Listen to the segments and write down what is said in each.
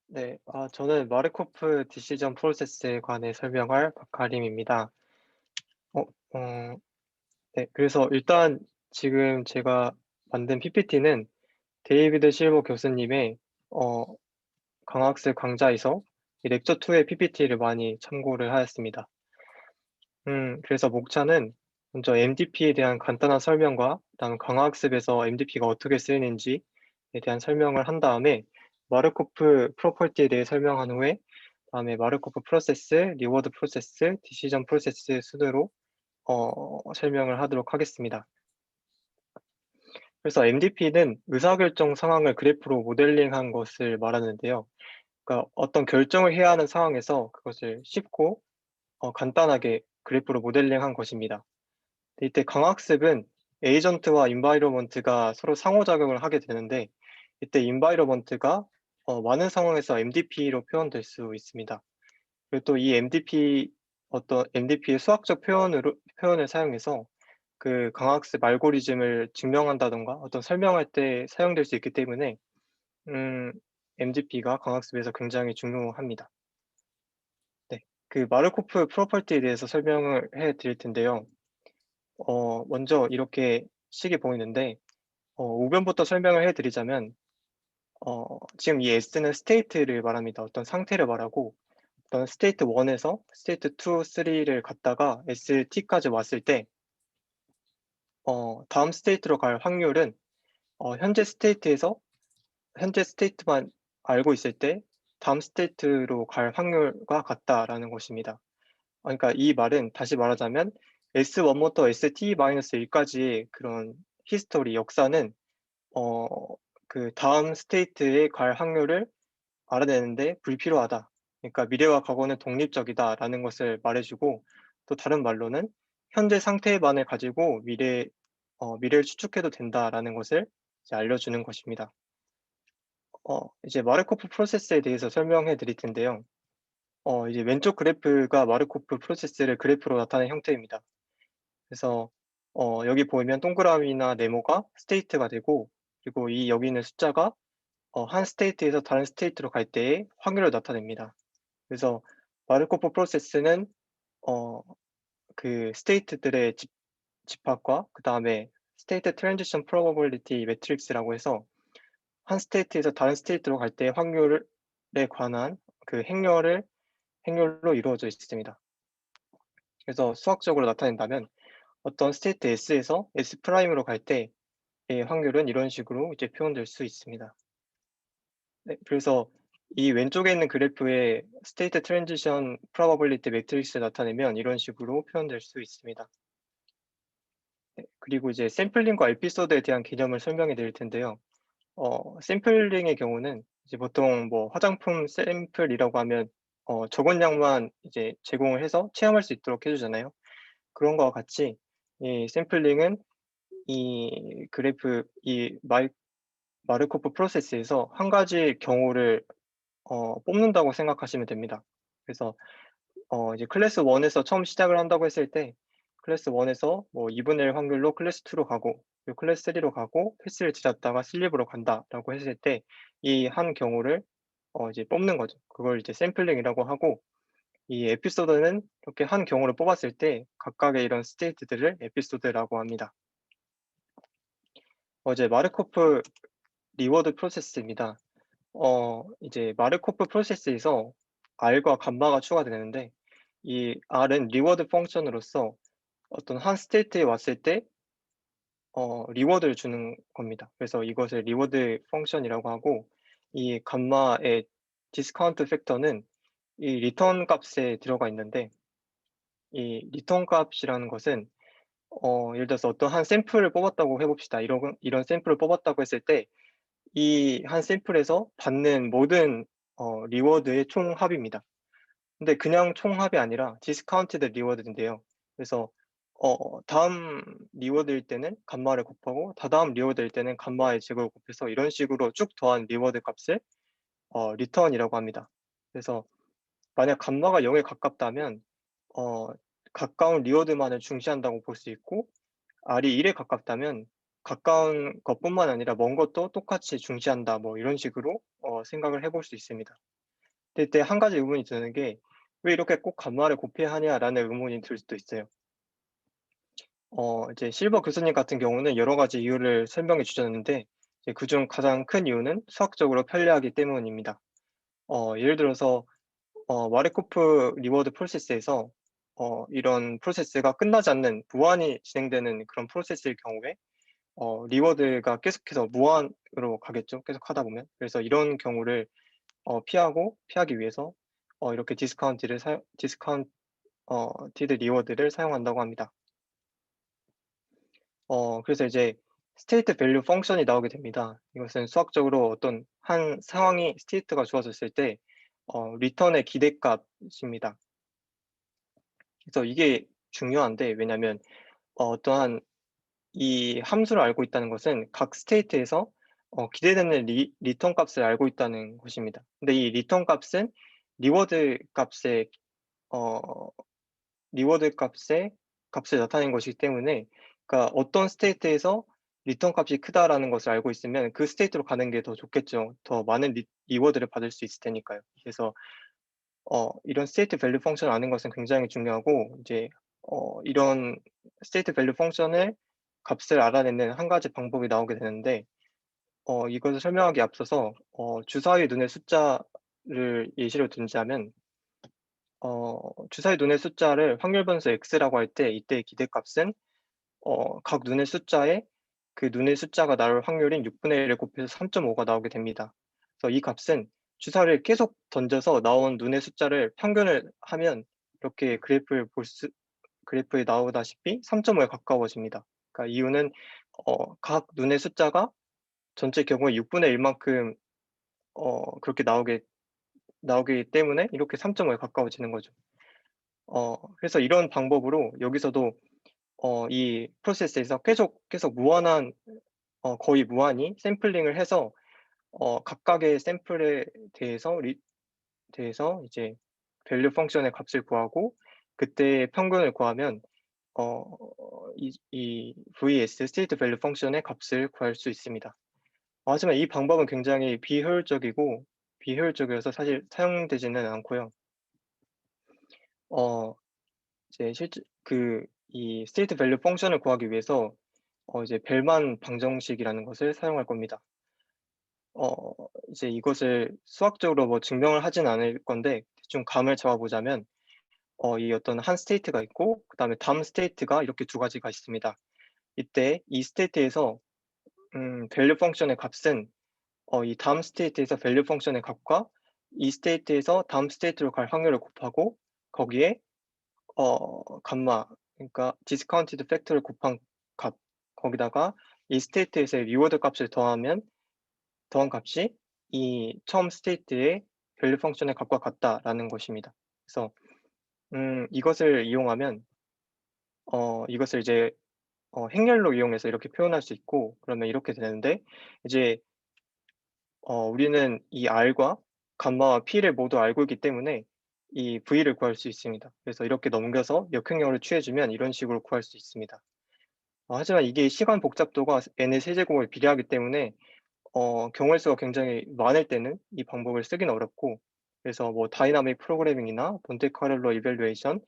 네, 저는 마르코프 디시전 프로세스에 관해 설명할 박하림입니다. 어, 어, 네, 그래서 일단 지금 제가 만든 PPT는 데이비드 실버 교수님의 어, 강학술 강좌에서 이 렉처 2의 PPT를 많이 참고를 하였습니다. 그래서 목차는 먼저 MDP에 대한 간단한 설명과 그다음 강화학습에서 MDP가 어떻게 쓰이는지에 대한 설명을 한 다음에 마르코프 프로퍼티에 대해 설명한 후에 다음에 마르코프 프로세스, 리워드 프로세스, 디시전 프로세스 순으로 설명을 하도록 하겠습니다. 그래서 MDP는 의사결정 상황을 그래프로 모델링한 것을 말하는데요. 그러니까 어떤 결정을 해야 하는 상황에서 그것을 쉽고 간단하게 그래프로 모델링한 것입니다. 이때 강학습은 에이전트와 인바이러먼트가 서로 상호작용을 하게 되는데 이때 인바이러먼트가 많은 상황에서 MDP로 표현될 수 있습니다. 그리고 또 이 MDP 어떤 MDP의 수학적 표현을 사용해서 그 강학습 알고리즘을 증명한다던가 어떤 설명할 때 사용될 수 있기 때문에 음, MDP가 강학습에서 굉장히 중요합니다. 네, 그 마르코프 프로퍼티에 대해서 설명을 해 드릴 텐데요. 먼저 이렇게 식이 보이는데 우변부터 설명을 해 드리자면 지금 이 S는 스테이트를 말합니다. 어떤 상태를 말하고 어떤 스테이트 1에서 스테이트 2, 3를 갔다가 ST까지 왔을 때 다음 스테이트로 갈 확률은 현재 스테이트에서 현재 스테이트만 알고 있을 때 다음 스테이트로 갈 확률과 같다라는 것입니다. 그러니까 이 말은 다시 말하자면 S1부터 ST-1까지의 그런 히스토리, 역사는 어, 그 다음 스테이트에 갈 확률을 알아내는데 불필요하다. 그러니까 미래와 과거는 독립적이다라는 것을 말해주고 또 다른 말로는 현재 상태만을 가지고 미래를 추측해도 된다라는 것을 이제 알려주는 것입니다. 이제 마르코프 프로세스에 대해서 설명해 드릴 텐데요. 이제 왼쪽 그래프가 마르코프 프로세스를 그래프로 나타낸 형태입니다. 그래서 여기 보이면 동그라미나 네모가 스테이트가 되고 그리고 이 여기 있는 숫자가 한 스테이트에서 다른 스테이트로 갈 때의 확률을 나타냅니다. 그래서 마르코프 프로세스는 어, 그 스테이트들의 집합과 그 다음에 스테이트 트랜지션 프로버빌리티 매트릭스라고 해서 한 스테이트에서 다른 스테이트로 갈 때의 확률에 관한 그 행렬로 이루어져 있습니다. 그래서 수학적으로 나타낸다면 어떤 스테이트 S에서 S 프라임으로 갈 때의 확률은 이런 식으로 이제 표현될 수 있습니다. 네, 그래서 이 왼쪽에 있는 그래프의 스테이트 트랜지션 프로버빌리티 매트릭스를 나타내면 이런 식으로 표현될 수 있습니다. 네, 그리고 이제 샘플링과 에피소드에 대한 개념을 설명해 드릴 텐데요. 샘플링의 경우는 이제 보통 뭐 화장품 샘플이라고 하면 적은 양만 이제 제공을 해서 체험할 수 있도록 해주잖아요. 그런 거와 같이 이 샘플링은 이 그래프 이 마르코프 프로세스에서 한 가지 경우를 뽑는다고 생각하시면 됩니다. 그래서 이제 클래스 1에서 처음 시작을 한다고 했을 때 클래스 1에서 뭐 2분의 1 확률로 클래스 2로 가고 그리고 클래스 3로 가고 패스를 지났다가 슬립으로 간다라고 했을 때 이 한 경우를 이제 뽑는 거죠. 그걸 이제 샘플링이라고 하고 이 에피소드는 이렇게 한 경우를 뽑았을 때 각각의 이런 스테이트들을 에피소드라고 합니다. 이제 마르코프 리워드 프로세스입니다. 이제 마르코프 프로세스에서 R과 감마가 추가되는데 이 R은 리워드 펑션으로서 어떤 한 스테이트에 왔을 때 리워드를 주는 겁니다. 그래서 이것을 리워드 펑션이라고 하고 이 감마의 디스카운트 팩터는 이 리턴 값에 들어가 있는데 이 리턴 값이라는 것은 예를 들어서 어떤 한 샘플을 뽑았다고 해 봅시다. 이런 샘플을 뽑았다고 했을 때 이 한 샘플에서 받는 모든 리워드의 총합입니다. 근데 그냥 총합이 아니라 디스카운티드 리워드인데요. 그래서 다음 리워드일 때는 감마를 곱하고 다다음 리워드일 때는 감마의 제곱을 곱해서 이런 식으로 쭉 더한 리워드 값을 리턴이라고 합니다. 그래서 만약 감마가 0에 가깝다면 어 가까운 리워드만을 중시한다고 볼 수 있고 R이 1에 가깝다면 가까운 것뿐만 아니라 먼 것도 똑같이 중시한다. 뭐 이런 식으로 생각을 해볼 수 있습니다. 근데 이때 한 가지 의문이 드는 게 '왜 이렇게 꼭 감마를 곱해야 하냐.'라는 의문이 들 수도 있어요. 이제 실버 교수님 같은 경우는 여러 가지 이유를 설명해 주셨는데 이제 그중 가장 큰 이유는 수학적으로 편리하기 때문입니다. 예를 들어서 마르코프 리워드 프로세스에서 이런 프로세스가 끝나지 않는 무한히 진행되는 그런 프로세스일 경우에 리워드가 계속해서 무한으로 가겠죠, 계속하다 보면. 그래서 이런 경우를 피하기 위해서 이렇게 디스카운티드 리워드를 사용한다고 합니다. 그래서 이제 스테이트 밸류 펑션이 나오게 됩니다. 이것은 수학적으로 어떤 한 상황이 스테이트가 주어졌을 때 리턴의 기대값입니다. 그래서 이게 중요한데 왜냐면 어떠한 이 함수를 알고 있다는 것은 각 스테이트에서 기대되는 리턴 값을 알고 있다는 것입니다. 근데 이 리턴 값은 리워드 값의 어 리워드 값을 나타내는 것이기 때문에 그러니까 어떤 스테이트에서 리턴 값이 크다라는 것을 알고 있으면 그 스테이트로 가는 게 더 좋겠죠. 더 많은 리워드를 받을 수 있을 테니까요. 그래서 이런 스테이트 밸류 펑션을 아는 것은 굉장히 중요하고 이제 이런 스테이트 밸류 펑션을 값을 알아내는 한 가지 방법이 나오게 되는데 이것을 설명하기에 앞서서 주사위 눈의 숫자를 예시로 든다면 주사위 눈의 숫자를 확률 변수 x라고 할 때 이때의 기대값은 각 눈의 숫자에 그 눈의 숫자가 나올 확률인 6분의 1을 곱해서 3.5가 나오게 됩니다. 그래서 이 값은 주사위를 계속 던져서 나온 눈의 숫자를 평균을 하면 이렇게 그래프에 나오다시피 3.5에 가까워집니다. 그러니까 이유는 각 눈의 숫자가 전체 경우에 6분의 1 만큼 그렇게 나오기 때문에 이렇게 3.5에 가까워지는 거죠. 그래서 이런 방법으로 여기서도 이 프로세스에서 계속 무한한 거의 무한히 샘플링을 해서 각각의 샘플에 대해서 이제 밸류 펑션의 값을 구하고 그때의 평균을 구하면 어 이 VS 스테이트 밸류 펑션의 값을 구할 수 있습니다. 하지만 이 방법은 굉장히 비효율적이어서 사실 사용되지는 않고요. 어 이제 실제 이 스테이트 밸류 펑션을 구하기 위해서 이제 벨만 방정식이라는 것을 사용할 겁니다. 이제 이것을 수학적으로 뭐 증명을 하진 않을 건데 대충 감을 잡아 보자면 이 어떤 한 스테이트가 있고 그다음에 다음 스테이트가 이렇게 두 가지가 있습니다. 이때 이 스테이트에서 밸류 펑션의 값은 이 다음 스테이트에서 밸류 펑션의 값과 이 스테이트에서 다음 스테이트로 갈 확률을 곱하고 거기에 감마 그러니까 디스카운티드 팩터를 곱한 값 거기다가 이 스테이트에서의 리워드 값을 더한 값이 이 처음 스테이트의 밸류 펑션의 값과 같다라는 것입니다. 그래서 이것을 이용하면 이것을 이제 행렬로 이용해서 이렇게 표현할 수 있고 그러면 이렇게 되는데 이제 우리는 이 r과 감마와 p를 모두 알고 있기 때문에 이 v를 구할 수 있습니다. 그래서 이렇게 넘겨서 역행렬을 취해 주면 이런 식으로 구할 수 있습니다. 하지만 이게 시간 복잡도가 n의 세제곱에 비례하기 때문에 경우의 수가 굉장히 많을 때는 이 방법을 쓰기는 어렵고 그래서 뭐 다이나믹 프로그래밍이나 몬테카를로 이밸루에이션,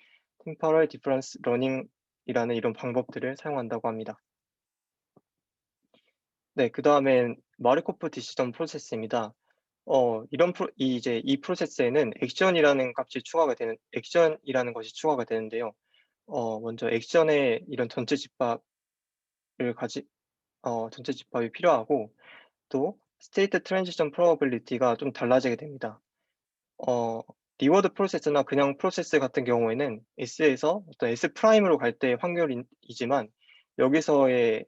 템포럴 디퍼런스 러닝이라는 이런 방법들을 사용한다고 합니다. 네, 그다음엔 마르코프 디시전 프로세스입니다. 이 프로세스에는 액션이라는 것이 추가가 되는데요. 먼저 액션의 이런 전체 집합이 필요하고 또 스테이트 트랜지션 프로버빌리티가 좀 달라지게 됩니다. 어 리워드 프로세스나 그냥 프로세스 같은 경우에는 S에서 어떤 S 프라임으로 갈 때의 확률이지만 여기서의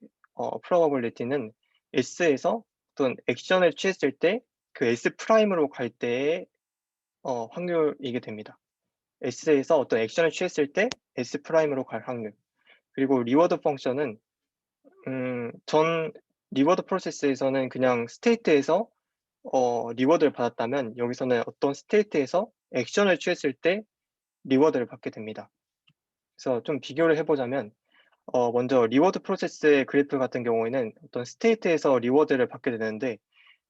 프로버빌리티는 S에서 어떤 액션을 취했을 때 그 S 프라임으로 갈 때의 확률이게 됩니다. S에서 어떤 액션을 취했을 때 S 프라임으로 갈 확률. 그리고 리워드 펑션은 전 리워드 프로세스에서는 그냥 스테이트에서 리워드를 받았다면 여기서는 어떤 스테이트에서 액션을 취했을 때 리워드를 받게 됩니다. 그래서 좀 비교를 해 보자면 먼저 리워드 프로세스의 그래프 같은 경우에는 어떤 스테이트에서 리워드를 받게 되는데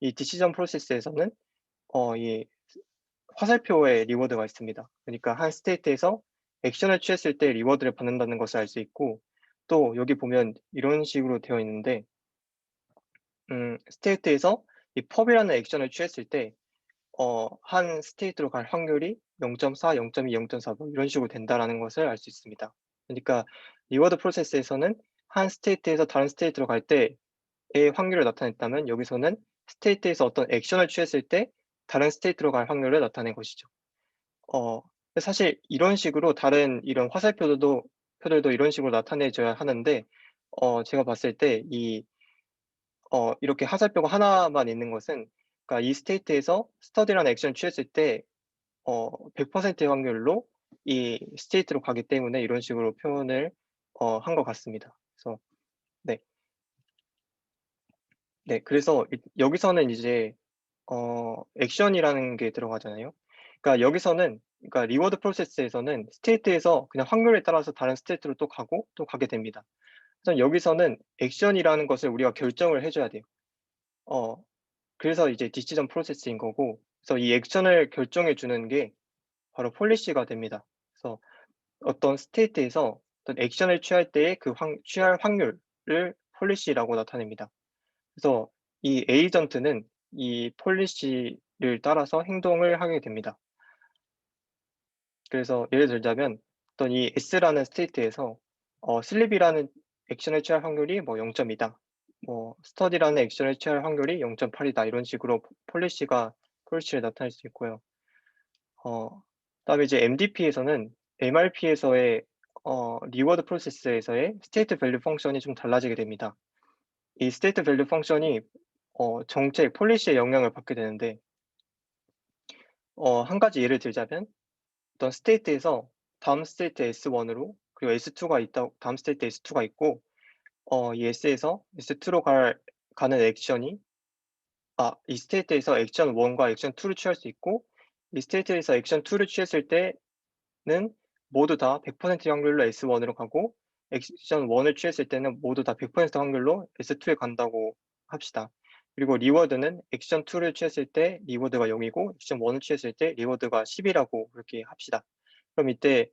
이 디시전 프로세스에서는 이 화살표에 리워드가 있습니다. 그러니까 한 스테이트에서 액션을 취했을 때 리워드를 받는다는 것을 알 수 있고, 또 여기 보면 이런 식으로 되어 있는데 스테이트에서 이 펍이라는 액션을 취했을 때 한 스테이트로 갈 확률이 0.4, 0.2, 0.4 뭐 이런 식으로 된다라는 것을 알 수 있습니다. 그러니까 리워드 프로세스에서는 한 스테이트에서 다른 스테이트로 갈 때의 확률을 나타냈다면, 여기서는 스테이트에서 어떤 액션을 취했을 때 다른 스테이트로 갈 확률을 나타낸 것이죠. 어 사실 이런 식으로 다른 이런 화살표들도 표들도 이런 식으로 나타내져야 하는데, 제가 봤을 때 이렇게 화살표가 하나만 있는 것은, 그러니까 이 스테이트에서 스터디라는 액션을 취했을 때 100%의 확률로 이 스테이트로 가기 때문에 이런 식으로 표현을 한 것 같습니다. 그래서 네. 네. 그래서 여기서는 이제 액션이라는 게 들어가잖아요. 그러니까 여기서는, 그러니까 리워드 프로세스에서는 스테이트에서 그냥 확률에 따라서 다른 스테이트로 또 가고 또 가게 됩니다. 그래서 여기서는 액션이라는 것을 우리가 결정을 해 줘야 돼요. 어 그래서 이제 디시전 프로세스인 거고, 그래서 이 액션을 결정해 주는 게 바로 폴리시가 됩니다. 그래서 어떤 스테이트에서 어떤 액션을 취할 때의 그 취할 확률을 폴리시라고 나타냅니다. 그래서 이 에이전트는 이 폴리시를 따라서 행동을 하게 됩니다. 그래서 예를 들자면, 어떤 이 S라는 스테이트에서 슬립이라는 액션을 취할 확률이 뭐 0.2 다, 뭐 스터디라는 액션을 취할 확률이 0.8 이다, 이런 식으로 폴리시를 나타낼 수 있고요. 그다음에 이제 MRP에서의 리워드 프로세스에서의 스테이트 밸류 펑션이 좀 달라지게 됩니다. 이 스테이트 밸류 펑션이 정책 폴리시에 영향을 받게 되는데, 한 가지 예를 들자면, 어떤 스테이트에서 다음 스테이트 S1으로, 그리고 다음 스테이트 S2가 있고, 이 S에서 S2로 가는 액션이, 이 스테이트에서 액션 1과 액션 2를 취할 수 있고, 이 스테이트에서 액션 2를 취했을 때는 모두 다 100%의 확률로 S1으로 가고, 액션 1을 취했을 때는 모두 다 100% 확률로 S2에 간다고 합시다. 그리고 리워드는 액션 2를 취했을 때 리워드가 0이고, 액션 1을 취했을 때 리워드가 10이라고 그렇게 합시다. 그럼 이때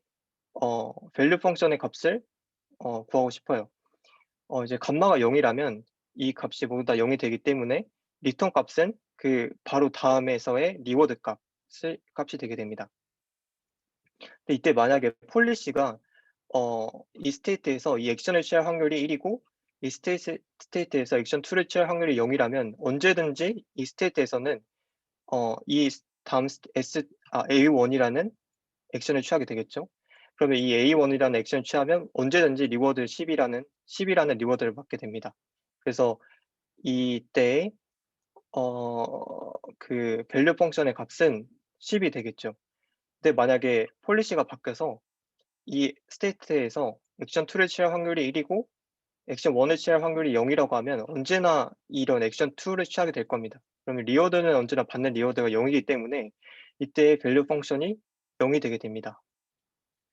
밸류 펑션의 값을 구하고 싶어요. 이제 감마가 0이라면 이 값이 모두 다 0이 되기 때문에 리턴 값은 그 바로 다음에서의 리워드 값이 되게 됩니다. 근데 이때 만약에 폴리시가 이 스테이트에서 이 액션을 취할 확률이 1이고, 이 스테이트에서 액션 2를 취할 확률이 0이라면 언제든지 이 스테이트에서는 이 다음 A1이라는 액션을 취하게 되겠죠. 그러면 이 A1이라는 액션을 취하면 언제든지 리워드 10이라는 리워드를 받게 됩니다. 그래서 이때의 그 밸류 펑션의 값은 10이 되겠죠. 근데 만약에 폴리시가 바뀌어서 이 스테이트에서 액션 2를 취할 확률이 1이고 액션 1을 취할 확률이 0이라고 하면 언제나 이런 액션 2를 취하게 될 겁니다. 그러면 리워드는 언제나 받는 리워드가 0이기 때문에 이때의 밸류 펑션이 0이 되게 됩니다.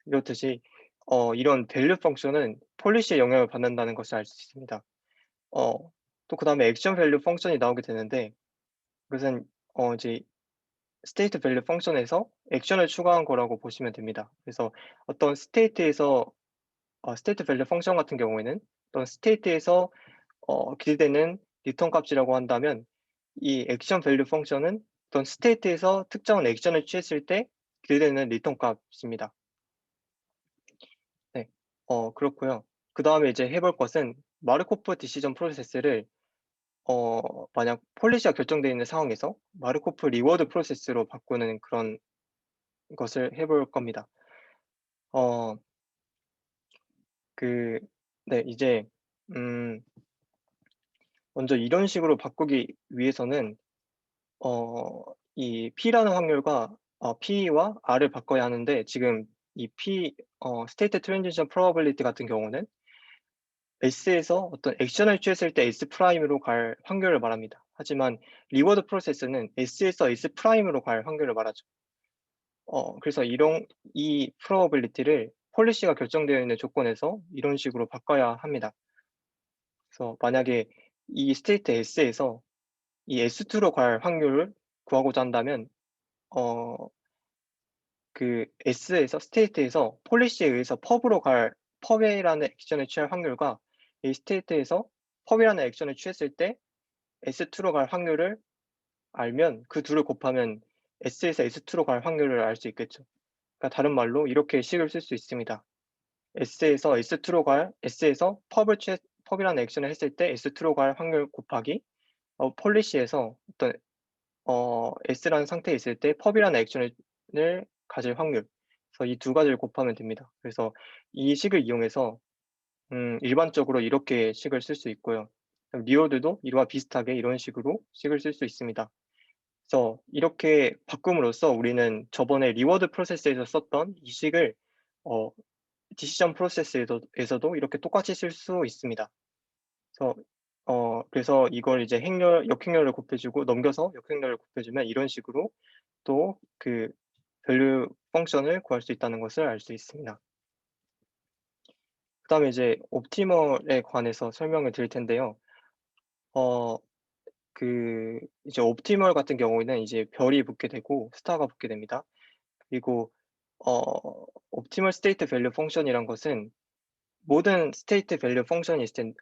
이렇듯이 이런 밸류 펑션은 폴리시에 영향을 받는다는 것을 알 수 있습니다. 또 그다음에 액션 밸류 펑션이 나오게 되는데, 그것은 이제 스테이트 밸류 펑션에서 액션을 추가한 거라고 보시면 됩니다. 그래서 어떤 스테이트 밸류 펑션 같은 경우에는 어떤 스테이트에서 기대되는 리턴 값이라고 한다면, 이 액션 밸류 펑션은 어떤 스테이트에서 특정한 액션을 취했을 때 기대되는 리턴 값입니다. 네. 그렇고요. 그다음에 이제 해볼 것은, 마르코프 디시전 프로세스를 만약 폴리시가 결정되어 있는 상황에서 마르코프 리워드 프로세스로 바꾸는 그런 것을 해볼 겁니다. 어 그 네, 이제 음 먼저 이런 식으로 바꾸기 위해서는 이 P라는 확률과 P와 R을 바꿔야 하는데, 지금 이 State Transition Probability 같은 경우는 S에서 어떤 액션을 취했을 때 S 프라임으로 갈 확률을 말합니다. 하지만 리워드 프로세스는 S에서 S 프라임으로 갈 확률을 말하죠. 그래서 이 probability를 폴리시가 결정되어 있는 조건에서 이런 식으로 바꿔야 합니다. 그래서 만약에 이 스테이트 S에서 이 S2로 갈 확률을 구하고자 한다면, 어 그 S에서 스테이트에서 폴리시에 의해서 펍이라는 액션을 취할 확률과 이 스테이트에서 펍이라는 액션을 취했을 때 S2로 갈 확률을 알면 그 둘을 곱하면 S에서 S2로 갈 확률을 알 수 있겠죠. 그러니까 다른 말로 이렇게 식을 쓸 수 있습니다. S에서 펍이라는 액션을 했을 때 S2로 갈 확률 곱하기 폴리시에서 어떤 S라는 상태에 있을 때 펍이라는 액션을 가질 확률. 그래서 이 두 가지를 곱하면 됩니다. 그래서 이 식을 이용해서 일반적으로 이렇게 식을 쓸 수 있고요. 리워드도 이와 비슷하게 이런 식으로 식을 쓸 수 있습니다. 그래서 이렇게 바꿈으로써 우리는 저번에 리워드 프로세스에서 썼던 이 식을 어 디시전 프로세스에서도 이렇게 똑같이 쓸 수 있습니다. 그래서 이걸 이제 역행렬을 곱해주고 넘겨서 역행렬을 곱해주면 이런 식으로 또 그 밸류 펑션을 구할 수 있다는 것을 알 수 있습니다. 그다음에 이제 옵티멀에 관해서 설명을 드릴 텐데요. 이제 옵티멀 같은 경우에는 이제 별이 붙게 되고 스타가 붙게 됩니다. 그리고 옵티멀 스테이트 밸류 펑션이란 것은 모든 스테이트 밸류 펑션이 있을 텐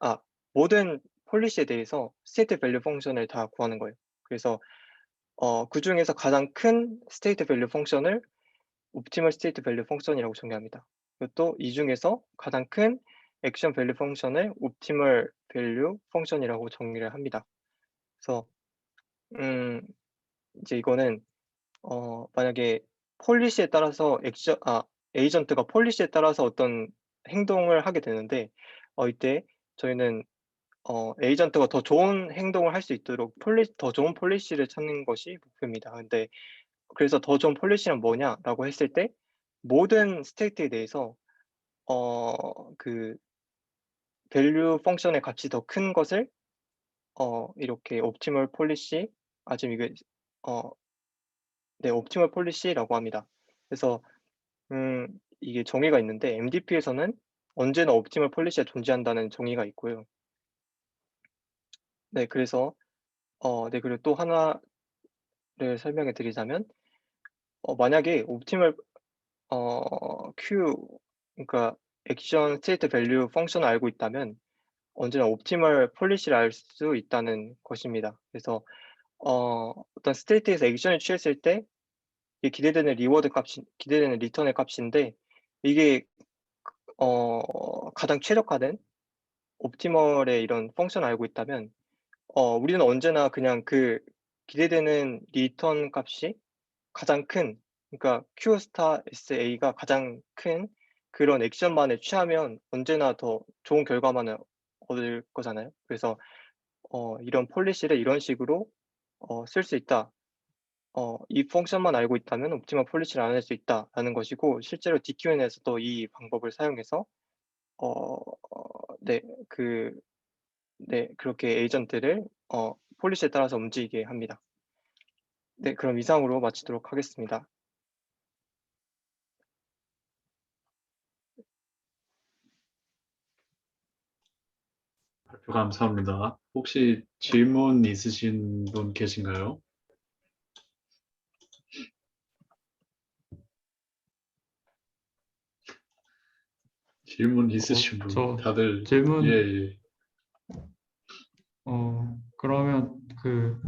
모든 폴리시에 대해서 스테이트 밸류 펑션을 다 구하는 거예요. 그래서 그중에서 가장 큰 스테이트 밸류 펑션을 옵티멀 스테이트 밸류 펑션이라고 정의합니다. 그리고 또 이 중에서 가장 큰 액션 밸류 펑션을 옵티멀 밸류 펑션이라고 정의를 합니다. 그래서 이제 이거는 만약에 폴리시에 따라서 에이전트가 폴리시에 따라서 어떤 행동을 하게 되는데 이때 저희는 에이전트가 더 좋은 행동을 할 수 있도록 더 좋은 폴리시를 찾는 것이 목표입니다. 근데 그래서 더 좋은 폴리시는 뭐냐라고 했을 때 모든 스테이트에 대해서 그 밸류 펑션의 값이 더 큰 것을 이렇게 옵티멀 폴리시 지금 이게 어 네, 옵티멀 폴리시라고 합니다. 그래서 이게 정의가 있는데 MDP에서는 언제나 옵티멀 폴리시가 존재한다는 정의가 있고요. 네, 그래서 네, 그리고 또 하나를 설명해 드리자면 만약에 옵티멀 Q 그러니까 액션 스테이트 밸류 펑션을 알고 있다면 언제나 옵티멀 폴리시를 알 수 있다는 것입니다. 그래서 어떤 스테이트에서 액션을 취했을 때 이게 기대되는 리턴의 값인데 이게 가장 최적화된 옵티멀의 이런 펑션을 알고 있다면 우리는 언제나 그냥 그 기대되는 리턴 값이 가장 큰 그러니까 Q 스타 SA가 가장 큰 그런 액션만을 취하면 언제나 더 좋은 결과만을 얻을 거잖아요. 그래서 이런 폴리시를 이런 식으로 쓸 수 있다. 이 펑션만 알고 있다면 옵티멀 폴리시를 알아낼 수 있다라는 것이고 실제로 DQN에서도 이 방법을 사용해서 어 네 그 네 그렇게 에이전트를 폴리시에 따라서 움직이게 합니다. 네, 그럼 이상으로 마치도록 하겠습니다. 발표 감사합니다. 혹시 질문 있으신 분 계신가요? 질문 있으신 분 저 다들 질문 예. 그러면 그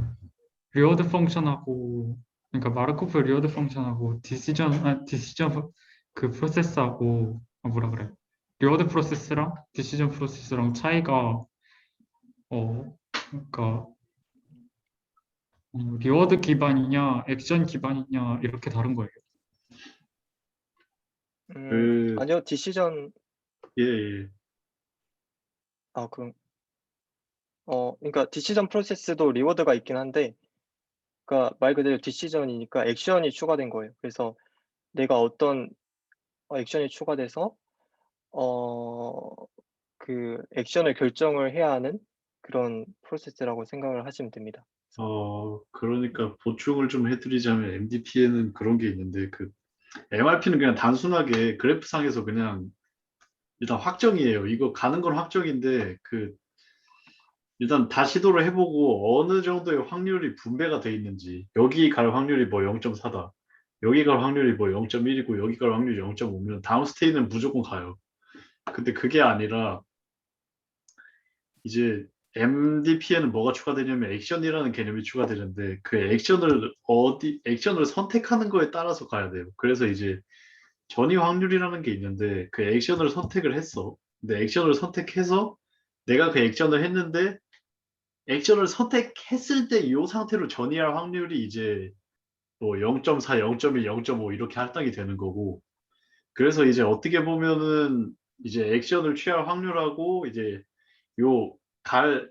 리워드 펑션하고 그러니까 마르코프 리워드 펑션하고 디시전 그 프로세스하고 뭐라 그래? 리워드 프로세스랑 디시전 프로세스랑 차이가 그러니까 리워드 기반이냐 액션 기반이냐 이렇게 다른 거예요. 그 아니요. 디시전 예. 그럼 그러니까 디시전 프로세스도 리워드가 있긴 한데 그러니까 말 그대로 디시전이니까 액션이 추가된 거예요. 그래서 내가 어떤 액션이 추가돼서 그 액션을 결정을 해야 하는 그런 프로세스라고 생각을 하시면 됩니다. 그러니까 보충을 좀 해드리자면 MDP에는 그런 게 있는데 그 MRP는 그냥 단순하게 그래프상에서 그냥 일단 확정이에요. 이거 가는 건 확정인데 그 일단 다 시도를 해보고 어느 정도의 확률이 분배가 돼 있는지 여기 갈 확률이 뭐 0.4다. 여기 갈 확률이 뭐 0.1이고 여기 갈 확률이 0.5면 다음 스테이는 무조건 가요. 근데 그게 아니라 이제 MDP에는 뭐가 추가되냐면 액션이라는 개념이 추가되는데 그 액션을 선택하는 거에 따라서 가야 돼요. 그래서 이제 전이 확률이라는 게 있는데 그 액션을 선택을 했어. 근데 액션을 선택해서 내가 그 액션을 했는데 액션을 선택했을 때 이 상태로 전이할 확률이 이제 뭐 0.4, 0.1, 0.5 이렇게 할당이 되는 거고 그래서 이제 어떻게 보면은 이제 액션을 취할 확률하고 이제 요 갈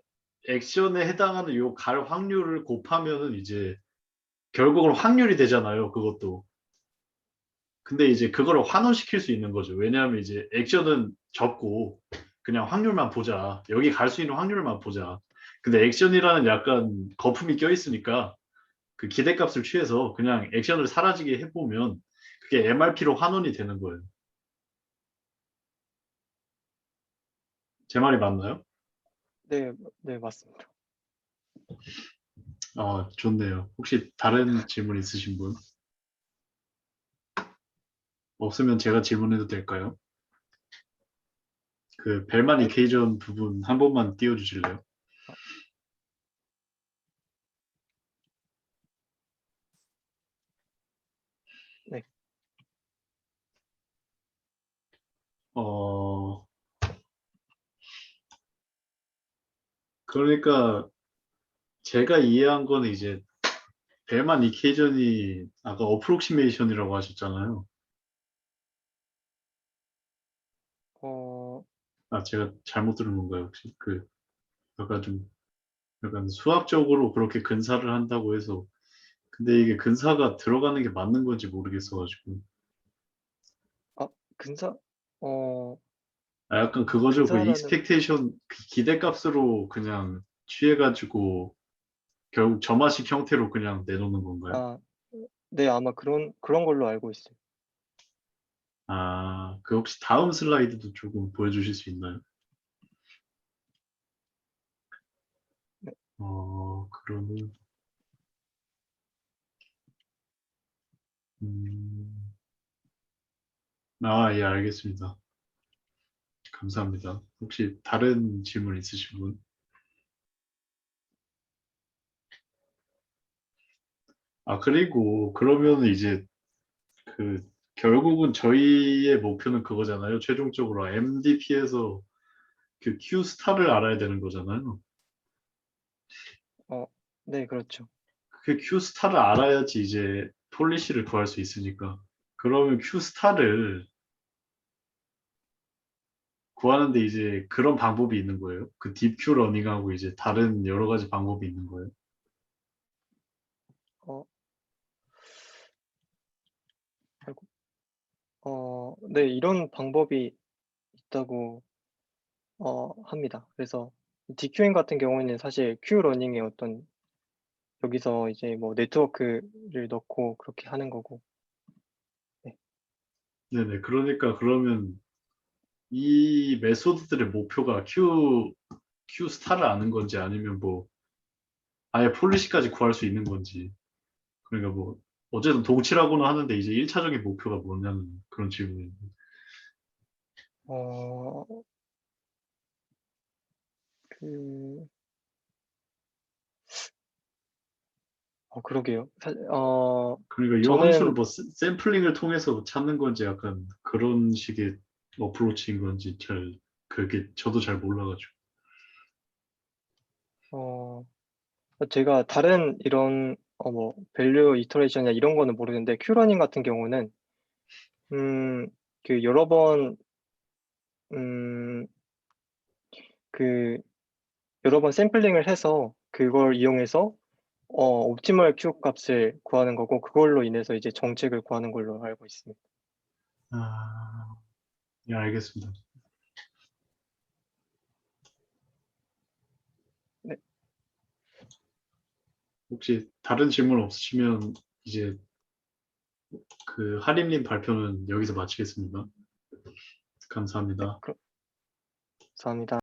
액션에 해당하는 요 갈 확률을 곱하면은 이제 결국은 확률이 되잖아요. 그것도. 근데 이제 그거를 환원시킬 수 있는 거죠. 왜냐하면 이제 액션은 적고 그냥 확률만 보자. 여기 갈 수 있는 확률만 보자. 근데 액션이라는 약간 거품이 껴 있으니까 그 기대값을 취해서 그냥 액션을 사라지게 해보면 그게 MRP로 환원이 되는 거예요. 제 말이 맞나요? 네, 네, 맞습니다. 아, 좋네요. 혹시 다른 질문 있으신 분? 없으면 제가 질문해도 될까요? 그 벨만 네, 이케이전 부분 한 번만 띄워주실래요? 아, 네, 어, 그러니까 제가 이해한 거는 이제 벨만 이케이전이 아까 어프록시메이션이라고 하셨잖아요. 어, 아, 제가 잘못 들은 건가요, 혹시? 그 약간 좀 약간 수학적으로 그렇게 근사를 한다고 해서 근데 이게 근사가 들어가는 게 맞는 건지 모르겠어가지고 아, 근사, 어, 아, 약간 그거죠. 그 근사라는, 익스펙테이션 그 기대값으로 그냥 취해가지고 결국 점화식 형태로 그냥 내놓는 건가요? 아, 네, 아마 그런 걸로 알고 있어요. 아, 그 혹시 다음 슬라이드도 조금 보여주실 수 있나요? 네, 그러면 음, 아, 예, 알겠습니다. 감사합니다. 혹시 다른 질문 있으신 분? 아, 그리고 그러면 이제 그 결국은 저희의 목표는 그거잖아요. 최종적으로 MDP에서 그 Q 스타를 알아야 되는 거잖아요. 어, 네, 그렇죠. 그 Q 스타를 알아야지 이제 폴리시를 구할 수 있으니까. 그러면 Q 스타를 구하는데 이제 그런 방법이 있는 거예요. 그 딥큐 러닝하고 이제 다른 여러 가지 방법이 있는 거예요. 어, 아이고, 네, 이런 방법이 있다고, 합니다. 그래서 DQM 같은 경우에는 사실 Q 러닝의 어떤, 여기서 이제 뭐 네트워크를 넣고 그렇게 하는 거고, 네, 네네. 그러니까 그러면 이 메소드들의 목표가 Q 스타를 아는 건지 아니면 뭐 아예 폴리시까지 구할 수 있는 건지. 그러니까 뭐 어쨌든 동치라고는 하는데 이제 1차적인 목표가 뭐냐는 그런 질문입니다. 어, 그, 그러게요. 그러니까 이 함수를 저는, 뭐 샘플링을 통해서 찾는 건지 약간 그런 식의 어프로치인 건지 잘 그게 저도 잘 몰라가지고. 어, 제가 다른 이런, 뭐, 밸류 이터레이션이나 이런 거는 모르는데, 큐러닝 같은 경우는, 음, 그 여러 번, 음, 그 여러 번 샘플링을 해서 그걸 이용해서 옵티멀 Q 값을 구하는 거고, 그걸로 인해서 이제 정책을 구하는 걸로 알고 있습니다. 아, 예, 알겠습니다. 네, 혹시 다른 질문 없으시면 이제 그 하림님 발표는 여기서 마치겠습니다. 네, 감사합니다. 감사합니다.